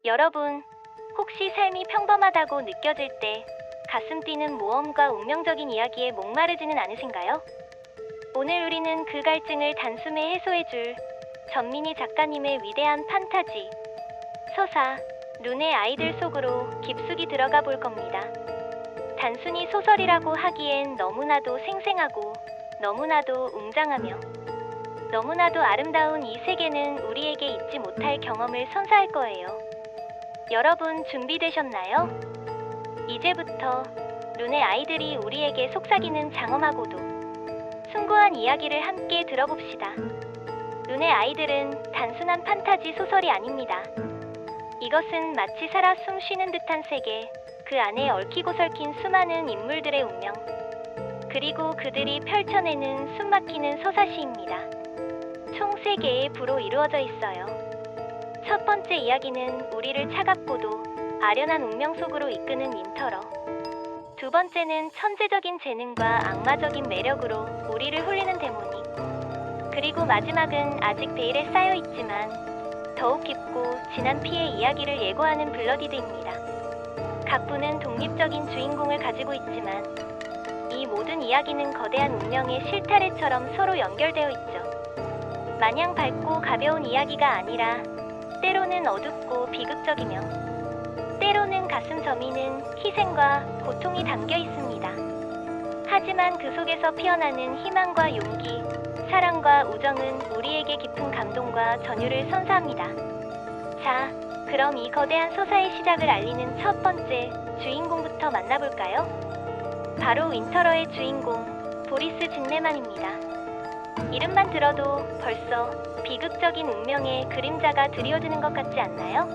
여러분, 혹시 삶이 평범하다고 느껴질 때 가슴 뛰는 모험과 운명적인 이야기에 목마르지는 않으신가요? 오늘 우리는 그 갈증을 단숨에 해소해줄 전민희 작가님의 위대한 판타지, 서사, 룬의 아이들 속으로 깊숙이 들어가 볼 겁니다. 단순히 소설이라고 하기엔 너무나도 생생하고 너무나도 웅장하며 너무나도 아름다운 이 세계는 우리에게 잊지 못할 경험을 선사할 거예요. 여러분 준비되셨나요? 이제부터 룬의 아이들이 우리에게 속삭이는 장엄하고도 숭고한 이야기를 함께 들어봅시다. 룬의 아이들은 단순한 판타지 소설이 아닙니다. 이것은 마치 살아 숨쉬는 듯한 세계, 그 안에 얽히고 설킨 수많은 인물들의 운명, 그리고 그들이 펼쳐내는 숨막히는 서사시입니다. 총 3개의 부로 이루어져 있어요. 첫 번째 이야기는 우리를 차갑고도 아련한 운명 속으로 이끄는 윈터러. 두 번째는 천재적인 재능과 악마적인 매력으로 우리를 홀리는 데모닉. 그리고 마지막은 아직 베일에 쌓여있지만 더욱 깊고 진한 피의 이야기를 예고하는 블러디드입니다. 각 부는 독립적인 주인공을 가지고 있지만 이 모든 이야기는 거대한 운명의 실타래처럼 서로 연결되어 있죠. 마냥 밝고 가벼운 이야기가 아니라 때로는 어둡고 비극적이며 때로는 가슴 저미는 희생과 고통이 담겨 있습니다. 하지만 그 속에서 피어나는 희망과 용기, 사랑과 우정은 우리에게 깊은 감동과 전율을 선사합니다. 자, 그럼 이 거대한 서사의 시작을 알리는 첫 번째 주인공부터 만나볼까요? 바로 윈터러의 주인공, 보리스 진네만입니다. 이름만 들어도 벌써 비극적인 운명의 그림자가 드리워지는 것 같지 않나요?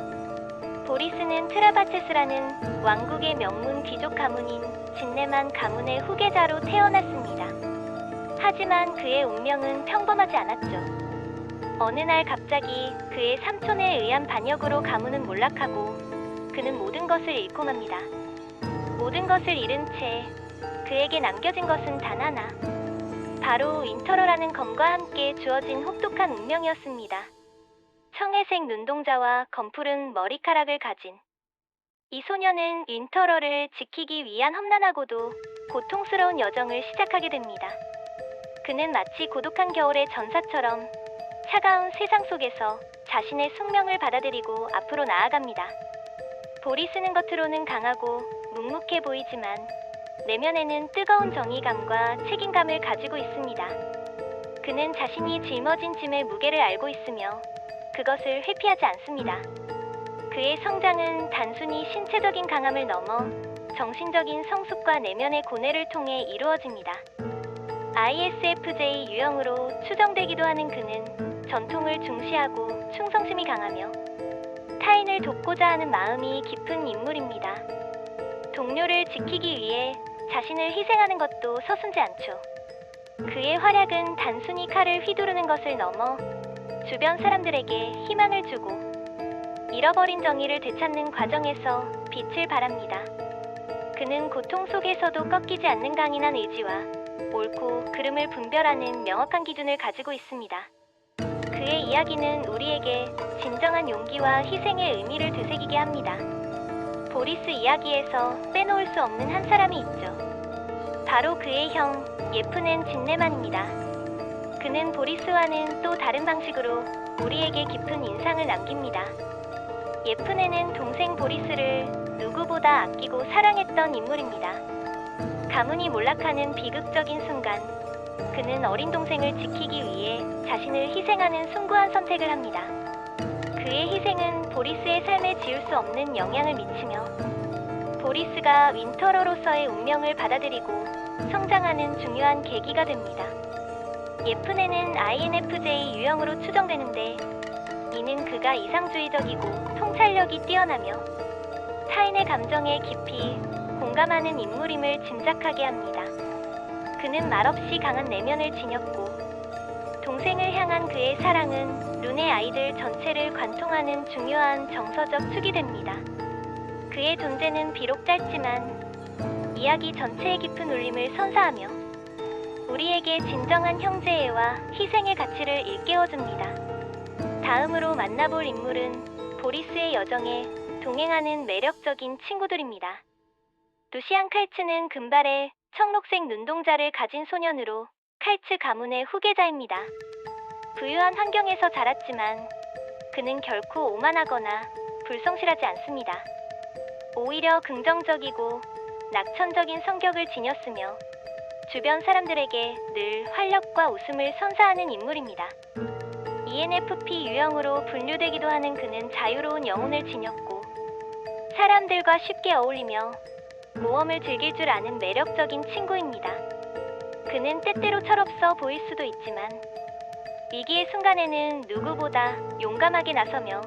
보리스는 트라바체스라는 왕국의 명문 귀족 가문인 진네만 가문의 후계자로 태어났습니다. 하지만 그의 운명은 평범하지 않았죠. 어느 날 갑자기 그의 삼촌에 의한 반역으로 가문은 몰락하고 그는 모든 것을 잃고 맙니다. 모든 것을 잃은 채 그에게 남겨진 것은 단 하나. 바로 윈터러라는 검과 함께 주어진 혹독한 운명이었습니다. 청회색 눈동자와 검푸른 머리카락을 가진 이 소녀는 윈터러를 지키기 위한 험난하고도 고통스러운 여정을 시작하게 됩니다. 그는 마치 고독한 겨울의 전사처럼 차가운 세상 속에서 자신의 숙명을 받아들이고 앞으로 나아갑니다. 보리스는 겉으로는 강하고 묵묵해 보이지만 내면에는 뜨거운 정의감과 책임감을 가지고 있습니다. 그는 자신이 짊어진 짐의 무게를 알고 있으며 그것을 회피하지 않습니다. 그의 성장은 단순히 신체적인 강함을 넘어 정신적인 성숙과 내면의 고뇌를 통해 이루어집니다. ISFJ 유형으로 추정되기도 하는 그는 전통을 중시하고 충성심이 강하며 타인을 돕고자 하는 마음이 깊은 인물입니다. 동료를 지키기 위해 자신을 희생하는 것도 서슴지 않죠. 그의 활약은 단순히 칼을 휘두르는 것을 넘어 주변 사람들에게 희망을 주고 잃어버린 정의를 되찾는 과정에서 빛을 발합니다. 그는 고통 속에서도 꺾이지 않는 강인한 의지와 옳고 그름을 분별하는 명확한 기준을 가지고 있습니다. 그의 이야기는 우리에게 진정한 용기와 희생의 의미를 되새기게 합니다. 보리스 이야기에서 빼놓을 수 없는 한 사람이 있죠. 바로 그의 형, 예프넨 진네만입니다. 그는 보리스와는 또 다른 방식으로 우리에게 깊은 인상을 남깁니다. 예프넨은 동생 보리스를 누구보다 아끼고 사랑했던 인물입니다. 가문이 몰락하는 비극적인 순간, 그는 어린 동생을 지키기 위해 자신을 희생하는 숭고한 선택을 합니다. 그의 희생은 보리스의 삶에 지울 수 없는 영향을 미치며 보리스가 윈터러로서의 운명을 받아들이고 성장하는 중요한 계기가 됩니다. 예프네는 INFJ 유형으로 추정되는데 이는 그가 이상주의적이고 통찰력이 뛰어나며 타인의 감정에 깊이 공감하는 인물임을 짐작하게 합니다. 그는 말없이 강한 내면을 지녔고 동생을 향한 그의 사랑은 룬의 아이들 전체를 관통하는 중요한 정서적 축이 됩니다. 그의 존재는 비록 짧지만 이야기 전체의 깊은 울림을 선사하며 우리에게 진정한 형제애와 희생의 가치를 일깨워줍니다. 다음으로 만나볼 인물은 보리스의 여정에 동행하는 매력적인 친구들입니다. 루시안 칼츠는 금발의 청록색 눈동자를 가진 소년으로 칼츠 가문의 후계자입니다. 부유한 환경에서 자랐지만 그는 결코 오만하거나 불성실하지 않습니다. 오히려 긍정적이고 낙천적인 성격을 지녔으며 주변 사람들에게 늘 활력과 웃음을 선사하는 인물입니다. ENFP 유형으로 분류되기도 하는 그는 자유로운 영혼을 지녔고 사람들과 쉽게 어울리며 모험을 즐길 줄 아는 매력적인 친구입니다. 그는 때때로 철없어 보일 수도 있지만 위기의 순간에는 누구보다 용감하게 나서며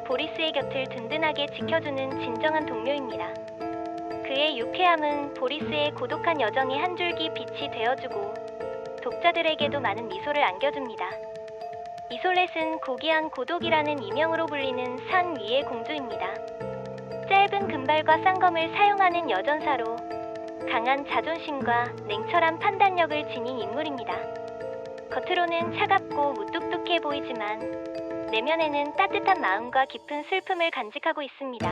보리스의 곁을 든든하게 지켜주는 진정한 동료입니다. 그의 유쾌함은 보리스의 고독한 여정의 한 줄기 빛이 되어주고 독자들에게도 많은 미소를 안겨줍니다. 이솔렛은 고귀한 고독이라는 이명으로 불리는 산 위의 공주입니다. 짧은 금발과 쌍검을 사용하는 여전사로 강한 자존심과 냉철한 판단력을 지닌 인물입니다. 겉으로는 차갑고 무뚝뚝해 보이지만 내면에는 따뜻한 마음과 깊은 슬픔을 간직하고 있습니다.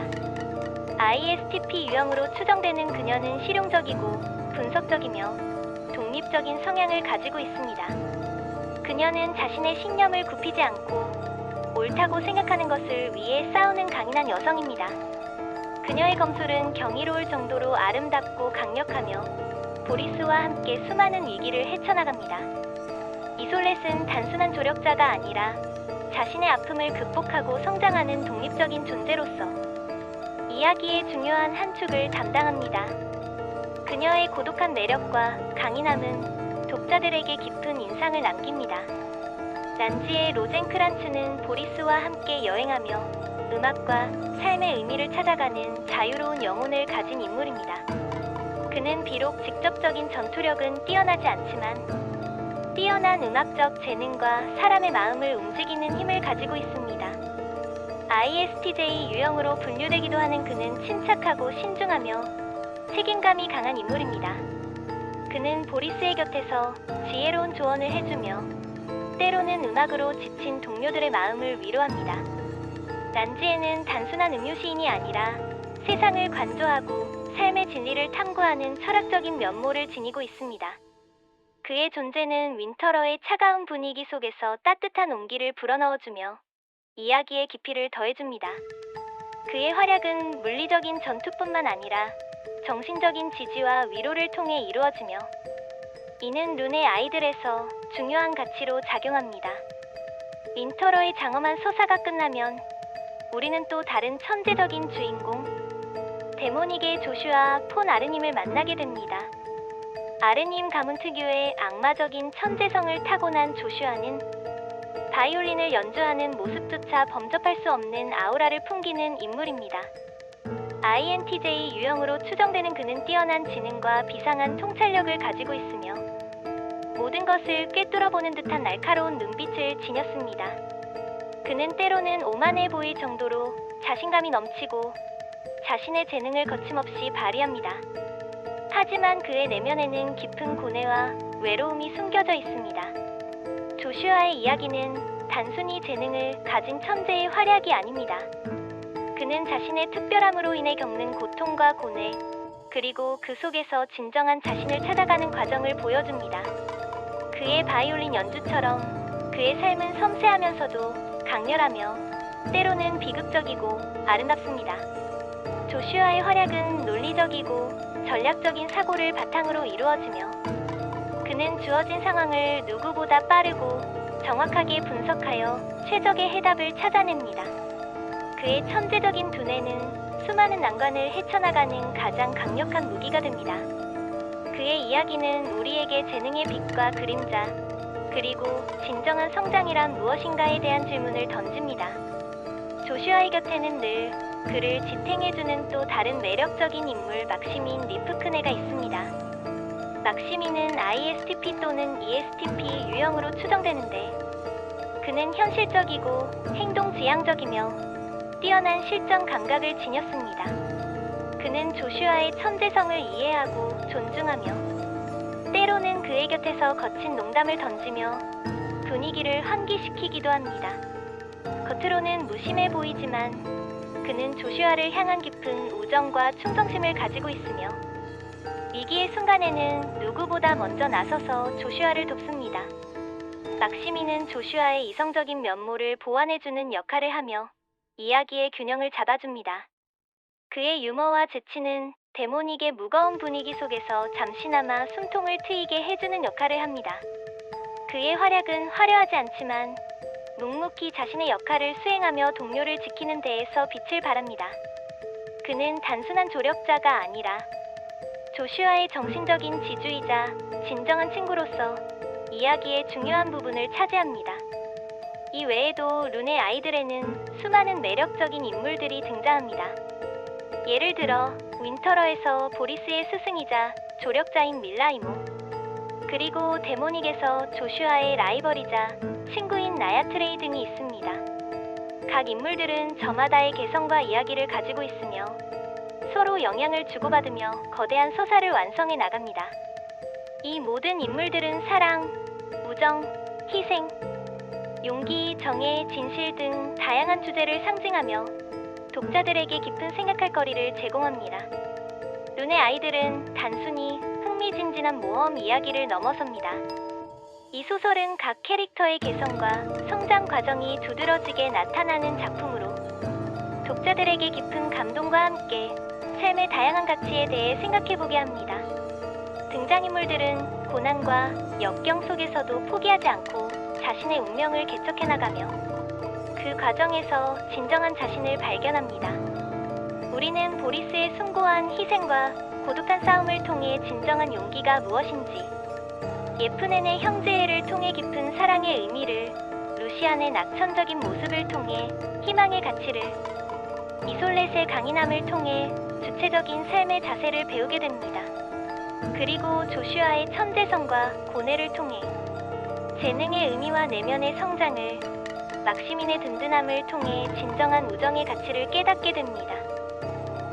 ISTP 유형으로 추정되는 그녀는 실용적이고 분석적이며 독립적인 성향을 가지고 있습니다. 그녀는 자신의 신념을 굽히지 않고 옳다고 생각하는 것을 위해 싸우는 강인한 여성입니다. 그녀의 검술은 경이로울 정도로 아름답고 강력하며 보리스와 함께 수많은 위기를 헤쳐나갑니다. 이솔렛은 단순한 조력자가 아니라 자신의 아픔을 극복하고 성장하는 독립적인 존재로서 이야기의 중요한 한 축을 담당합니다. 그녀의 고독한 매력과 강인함은 독자들에게 깊은 인상을 남깁니다. 란지의 로젠크란츠는 보리스와 함께 여행하며 음악과 삶의 의미를 찾아가는 자유로운 영혼을 가진 인물입니다. 그는 비록 직접적인 전투력은 뛰어나지 않지만 뛰어난 음악적 재능과 사람의 마음을 움직이는 힘을 가지고 있습니다. ISTJ 유형으로 분류되기도 하는 그는 침착하고 신중하며 책임감이 강한 인물입니다. 그는 보리스의 곁에서 지혜로운 조언을 해주며 때로는 음악으로 지친 동료들의 마음을 위로합니다. 란지에는 단순한 음유시인이 아니라 세상을 관조하고 삶의 진리를 탐구하는 철학적인 면모를 지니고 있습니다. 그의 존재는 윈터러의 차가운 분위기 속에서 따뜻한 온기를 불어넣어주며 이야기의 깊이를 더해줍니다. 그의 활약은 물리적인 전투뿐만 아니라 정신적인 지지와 위로를 통해 이루어지며 이는 룬의 아이들에서 중요한 가치로 작용합니다. 윈터러의 장엄한 서사가 끝나면 우리는 또 다른 천재적인 주인공 데모닉의 조슈아 폰 아르님을 만나게 됩니다. 아르님 가문 특유의 악마적인 천재성을 타고난 조슈아는 바이올린을 연주하는 모습조차 범접할 수 없는 아우라를 풍기는 인물입니다. INTJ 유형으로 추정되는 그는 뛰어난 지능과 비상한 통찰력을 가지고 있으며 모든 것을 꿰뚫어보는 듯한 날카로운 눈빛을 지녔습니다. 그는 때로는 오만해 보일 정도로 자신감이 넘치고 자신의 재능을 거침없이 발휘합니다. 하지만 그의 내면에는 깊은 고뇌와 외로움이 숨겨져 있습니다. 조슈아의 이야기는 단순히 재능을 가진 천재의 활약이 아닙니다. 그는 자신의 특별함으로 인해 겪는 고통과 고뇌, 그리고 그 속에서 진정한 자신을 찾아가는 과정을 보여줍니다. 그의 바이올린 연주처럼 그의 삶은 섬세하면서도 강렬하며 때로는 비극적이고 아름답습니다. 조슈아의 활약은 논리적이고 전략적인 사고를 바탕으로 이루어지며 그는 주어진 상황을 누구보다 빠르고 정확하게 분석하여 최적의 해답을 찾아냅니다. 그의 천재적인 두뇌는 수많은 난관을 헤쳐나가는 가장 강력한 무기가 됩니다. 그의 이야기는 우리에게 재능의 빛과 그림자, 그리고 진정한 성장이란 무엇인가에 대한 질문을 던집니다. 조슈아의 곁에는 늘 그를 지탱해주는 또 다른 매력적인 인물 막시민 리프크네가 있습니다. 막시민은 ISTP 또는 ESTP 유형으로 추정되는데 그는 현실적이고 행동지향적이며 뛰어난 실전 감각을 지녔습니다. 그는 조슈아의 천재성을 이해하고 존중하며 때로는 그의 곁에서 거친 농담을 던지며 분위기를 환기시키기도 합니다. 겉으로는 무심해 보이지만 그는 조슈아를 향한 깊은 우정과 충성심을 가지고 있으며 위기의 순간에는 누구보다 먼저 나서서 조슈아를 돕습니다. 막시미는 조슈아의 이성적인 면모를 보완해주는 역할을 하며 이야기의 균형을 잡아줍니다. 그의 유머와 재치는 데모닉의 무거운 분위기 속에서 잠시나마 숨통을 트이게 해주는 역할을 합니다. 그의 활약은 화려하지 않지만 묵묵히 자신의 역할을 수행하며 동료를 지키는 데에서 빛을 발합니다. 그는 단순한 조력자가 아니라 조슈아의 정신적인 지주이자 진정한 친구로서 이야기의 중요한 부분을 차지합니다. 이 외에도 룬의 아이들에는 수많은 매력적인 인물들이 등장합니다. 예를 들어 윈터러에서 보리스의 스승이자 조력자인 밀라이모, 그리고 데모닉에서 조슈아의 라이벌이자 친구인 나야트레이 등이 있습니다. 각 인물들은 저마다의 개성과 이야기를 가지고 있으며 서로 영향을 주고받으며 거대한 서사를 완성해 나갑니다. 이 모든 인물들은 사랑, 우정, 희생, 용기, 정의, 진실 등 다양한 주제를 상징하며 독자들에게 깊은 생각할 거리를 제공합니다. 룬의 아이들은 단순히 흥미진진한 모험 이야기를 넘어섭니다. 이 소설은 각 캐릭터의 개성과 성장 과정이 두드러지게 나타나는 작품으로 독자들에게 깊은 감동과 함께 삶의 다양한 가치에 대해 생각해보게 합니다. 등장인물들은 고난과 역경 속에서도 포기하지 않고 자신의 운명을 개척해 나가며 그 과정에서 진정한 자신을 발견합니다. 우리는 보리스의 숭고한 희생과 고독한 싸움을 통해 진정한 용기가 무엇인지, 예프넨의 형제애를 통해 깊은 사랑의 의미를, 루시안의 낙천적인 모습을 통해 희망의 가치를, 이솔렛의 강인함을 통해 주체적인 삶의 자세를 배우게 됩니다. 그리고 조슈아의 천재성과 고뇌를 통해 재능의 의미와 내면의 성장을, 막시민의 든든함을 통해 진정한 우정의 가치를 깨닫게 됩니다.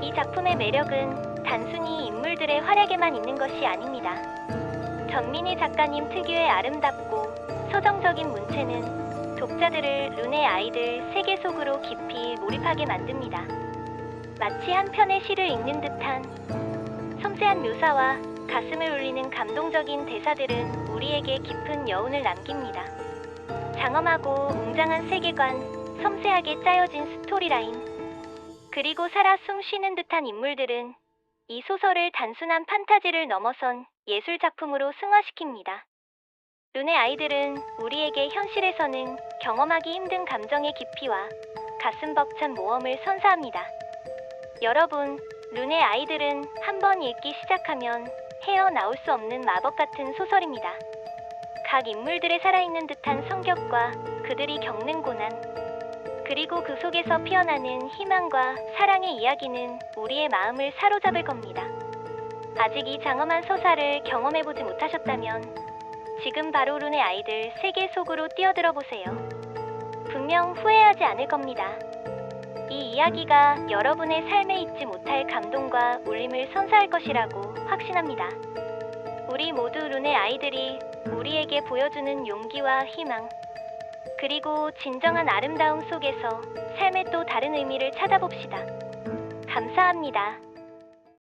이 작품의 매력은 단순히 인물들의 활약에만 있는 것이 아닙니다. 전민희 작가님 특유의 아름답고 서정적인 문체는 독자들을 룬의 아이들 세계 속으로 깊이 몰입하게 만듭니다. 마치 한 편의 시를 읽는 듯한 섬세한 묘사와 가슴을 울리는 감동적인 대사들은 우리에게 깊은 여운을 남깁니다. 장엄하고 웅장한 세계관, 섬세하게 짜여진 스토리라인, 그리고 살아 숨 쉬는 듯한 인물들은 이 소설을 단순한 판타지를 넘어선 예술 작품으로 승화시킵니다. 룬의 아이들은 우리에게 현실에서는 경험하기 힘든 감정의 깊이와 가슴 벅찬 모험을 선사합니다. 여러분, 룬의 아이들은 한번 읽기 시작하면 헤어나올 수 없는 마법 같은 소설입니다. 각 인물들의 살아있는 듯한 성격과 그들이 겪는 고난, 그리고 그 속에서 피어나는 희망과 사랑의 이야기는 우리의 마음을 사로잡을 겁니다. 아직 이 장엄한 서사를 경험해보지 못하셨다면 지금 바로 룬의 아이들 세계 속으로 뛰어들어 보세요. 분명 후회하지 않을 겁니다. 이 이야기가 여러분의 삶에 잊지 못할 감동과 울림을 선사할 것이라고 확신합니다. 우리 모두 룬의 아이들이 우리에게 보여주는 용기와 희망, 그리고 진정한 아름다움 속에서 삶의 또 다른 의미를 찾아봅시다. 감사합니다.